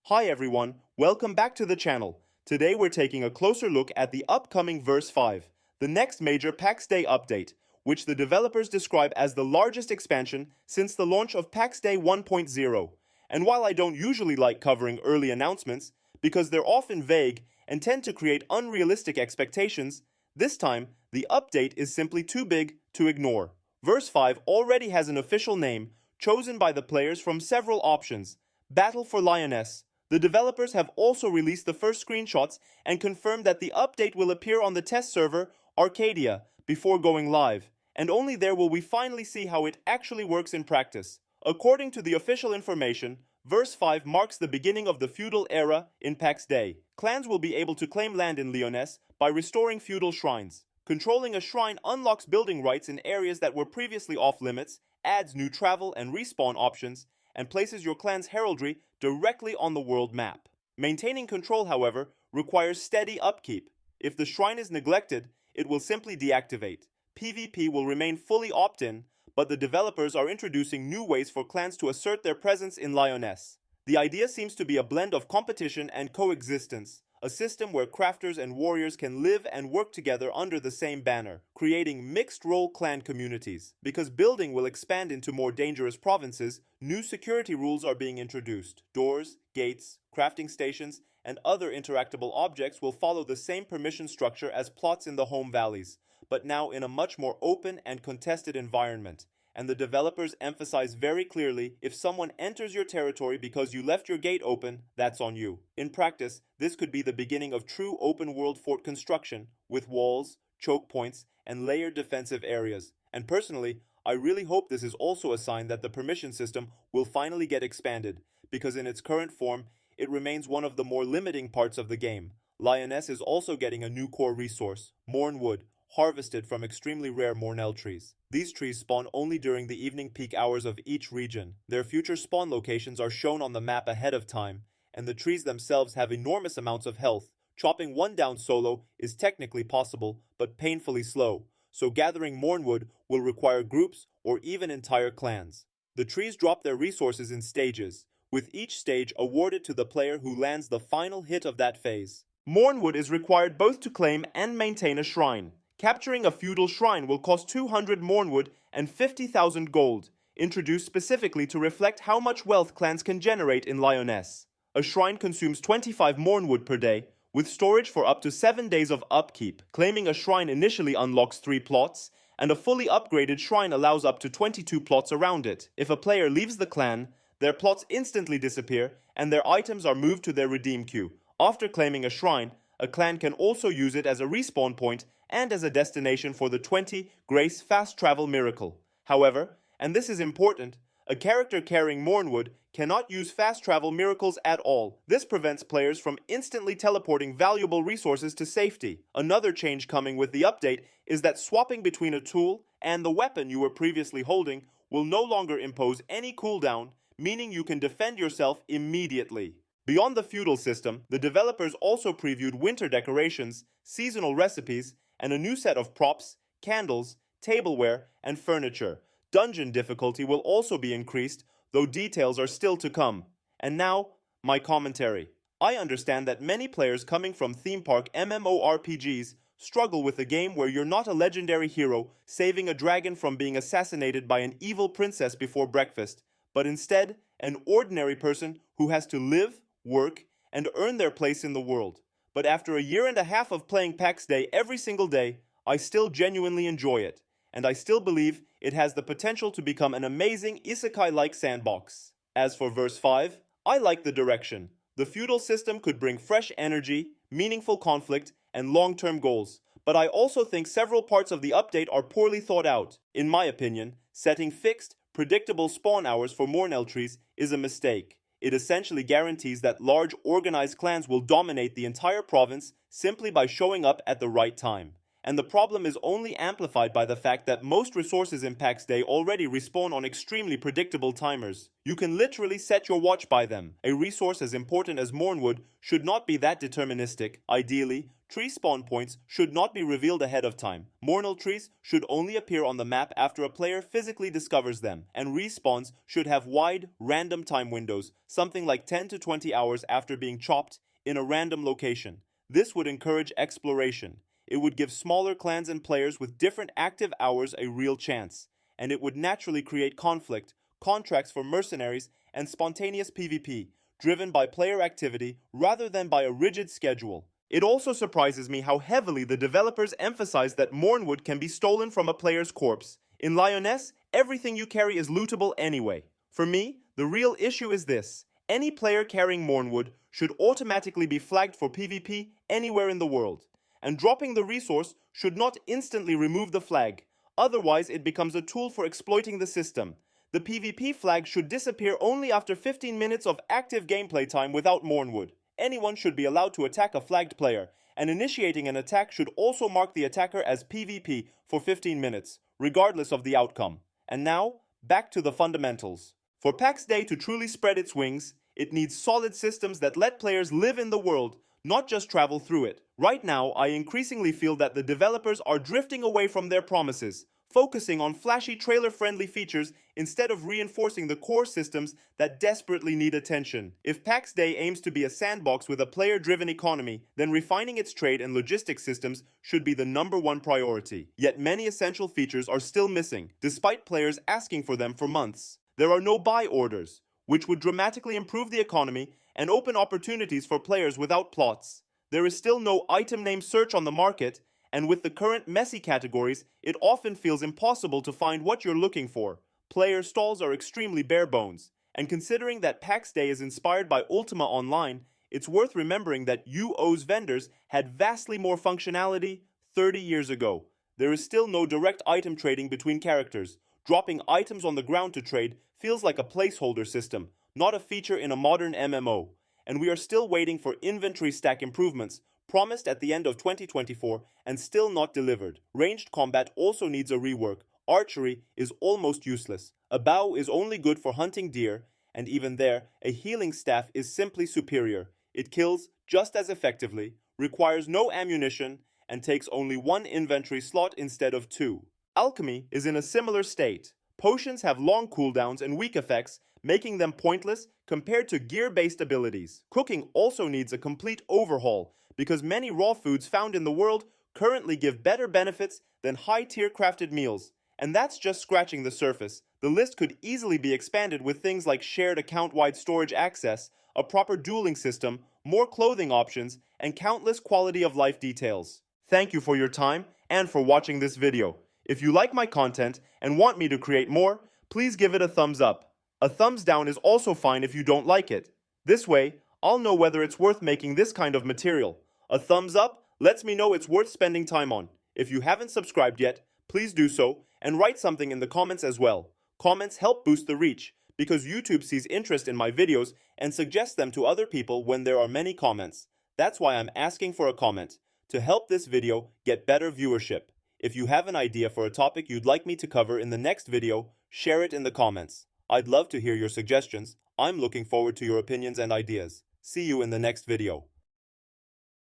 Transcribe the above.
Hi everyone, welcome back to the channel. Today we're taking a closer look at the upcoming Verse 5, the next major Pax Dei update, which the developers describe as the largest expansion since the launch of Pax Dei 1.0. And while I don't usually like covering early announcements, because they're often vague and tend to create unrealistic expectations, this time the update is simply too big to ignore. Verse 5 already has an official name, chosen by the players from several options: Battle for Lyonesse. The developers have also released the first screenshots and confirmed that the update will appear on the test server, Arcadia, before going live, and only there will we finally see how it actually works in practice. According to the official information, Verse 5 marks the beginning of the feudal era in Pax Dei. Clans will be able to claim land in Lyonesse by restoring feudal shrines. Controlling a shrine unlocks building rights in areas that were previously off-limits, adds new travel and respawn options, and places your clan's heraldry directly on the world map. Maintaining control, however, requires steady upkeep. If the shrine is neglected, it will simply deactivate. PvP will remain fully opt-in, but the developers are introducing new ways for clans to assert their presence in Lyonesse. The idea seems to be a blend of competition and coexistence, a system where crafters and warriors can live and work together under the same banner, creating mixed-role clan communities. Because building will expand into more dangerous provinces, new security rules are being introduced. Doors, gates, crafting stations, and other interactable objects will follow the same permission structure as plots in the home valleys, but now in a much more open and contested environment. And the developers emphasize very clearly, if someone enters your territory because you left your gate open, that's on you. In practice, this could be the beginning of true open-world fort construction, with walls, choke points, and layered defensive areas. And personally, I really hope this is also a sign that the permission system will finally get expanded, because in its current form, it remains one of the more limiting parts of the game. Lyonesse is also getting a new core resource, Mournwood, harvested from extremely rare Mournel trees. These trees spawn only during the evening peak hours of each region. Their future spawn locations are shown on the map ahead of time, and the trees themselves have enormous amounts of health. Chopping one down solo is technically possible, but painfully slow, so gathering Mournwood will require groups or even entire clans. The trees drop their resources in stages, with each stage awarded to the player who lands the final hit of that phase. Mournwood is required both to claim and maintain a shrine. Capturing a feudal shrine will cost 200 Mournwood and 50,000 gold, introduced specifically to reflect how much wealth clans can generate in Lyonesse. A shrine consumes 25 Mournwood per day, with storage for up to 7 days of upkeep. Claiming a shrine initially unlocks 3 plots, and a fully upgraded shrine allows up to 22 plots around it. If a player leaves the clan, their plots instantly disappear, and their items are moved to their redeem queue. After claiming a shrine, a clan can also use it as a respawn point and as a destination for the 20 Grace Fast Travel Miracle. However, and this is important, a character carrying Mournwood cannot use Fast Travel Miracles at all. This prevents players from instantly teleporting valuable resources to safety. Another change coming with the update is that swapping between a tool and the weapon you were previously holding will no longer impose any cooldown, meaning you can defend yourself immediately. Beyond the feudal system, the developers also previewed winter decorations, seasonal recipes, and a new set of props, candles, tableware, and furniture. Dungeon difficulty will also be increased, though details are still to come. And now, my commentary. I understand that many players coming from theme park MMORPGs struggle with a game where you're not a legendary hero saving a dragon from being assassinated by an evil princess before breakfast, but instead an ordinary person who has to live, work, and earn their place in the world. But after a year and a half of playing Pax Dei every single day, I still genuinely enjoy it, and I still believe it has the potential to become an amazing isekai-like sandbox. As for Verse 5, I like the direction. The feudal system could bring fresh energy, meaningful conflict, and long-term goals, but I also think several parts of the update are poorly thought out. In my opinion, setting fixed, predictable spawn hours for Mournel trees is a mistake. It essentially guarantees that large, organized clans will dominate the entire province simply by showing up at the right time. and the problem is only amplified by the fact that most resources in Pax Dei already respawn on extremely predictable timers. You can literally set your watch by them. A resource as important as Mournwood should not be that deterministic. Ideally, tree spawn points should not be revealed ahead of time. Mournal trees should only appear on the map after a player physically discovers them, and respawns should have wide, random time windows, something like 10 to 20 hours after being chopped in a random location. This would encourage exploration. It would give smaller clans and players with different active hours a real chance, and it would naturally create conflict, contracts for mercenaries, and spontaneous PvP, driven by player activity rather than by a rigid schedule. It also surprises me how heavily the developers emphasize that Mournwood can be stolen from a player's corpse. In Lyonesse, everything you carry is lootable anyway. For me, the real issue is this. Any player carrying Mournwood should automatically be flagged for PvP anywhere in the world, and dropping the resource should not instantly remove the flag, otherwise it becomes a tool for exploiting the system. The PvP flag should disappear only after 15 minutes of active gameplay time without Mournwood. Anyone should be allowed to attack a flagged player, and initiating an attack should also mark the attacker as PvP for 15 minutes, regardless of the outcome. And now, back to the fundamentals. For Pax Dei to truly spread its wings, it needs solid systems that let players live in the world, not just travel through it. Right now, I increasingly feel that the developers are drifting away from their promises, focusing on flashy trailer-friendly features instead of reinforcing the core systems that desperately need attention. If Pax Dei aims to be a sandbox with a player-driven economy, then refining its trade and logistics systems should be the #1 priority. Yet many essential features are still missing, despite players asking for them for months. There are no buy orders, which would dramatically improve the economy and open opportunities for players without plots. There is still no item name search on the market, and with the current messy categories, it often feels impossible to find what you're looking for. Player stalls are extremely bare bones, and considering that Pax Dei is inspired by Ultima Online, it's worth remembering that UO's vendors had vastly more functionality 30 years ago. There is still no direct item trading between characters. Dropping items on the ground to trade feels like a placeholder system, not a feature in a modern MMO. And we are still waiting for inventory stack improvements, promised at the end of 2024 and still not delivered. Ranged combat also needs a rework. Archery is almost useless. A bow is only good for hunting deer, and even there, a healing staff is simply superior. It kills just as effectively, requires no ammunition, and takes only 1 inventory slot instead of 2. Alchemy is in a similar state. Potions have long cooldowns and weak effects, making them pointless compared to gear-based abilities. Cooking also needs a complete overhaul, because many raw foods found in the world currently give better benefits than high-tier crafted meals. And that's just scratching the surface. The list could easily be expanded with things like shared account-wide storage access, a proper dueling system, more clothing options, and countless quality-of-life details. Thank you for your time and for watching this video. If you like my content and want me to create more, please give it a thumbs up. A thumbs down is also fine if you don't like it. This way, I'll know whether it's worth making this kind of material. A thumbs up lets me know it's worth spending time on. If you haven't subscribed yet, please do so and write something in the comments as well. Comments help boost the reach because YouTube sees interest in my videos and suggests them to other people when there are many comments. That's why I'm asking for a comment to help this video get better viewership. If you have an idea for a topic you'd like me to cover in the next video, share it in the comments. I'd love to hear your suggestions. I'm looking forward to your opinions and ideas. See you in the next video.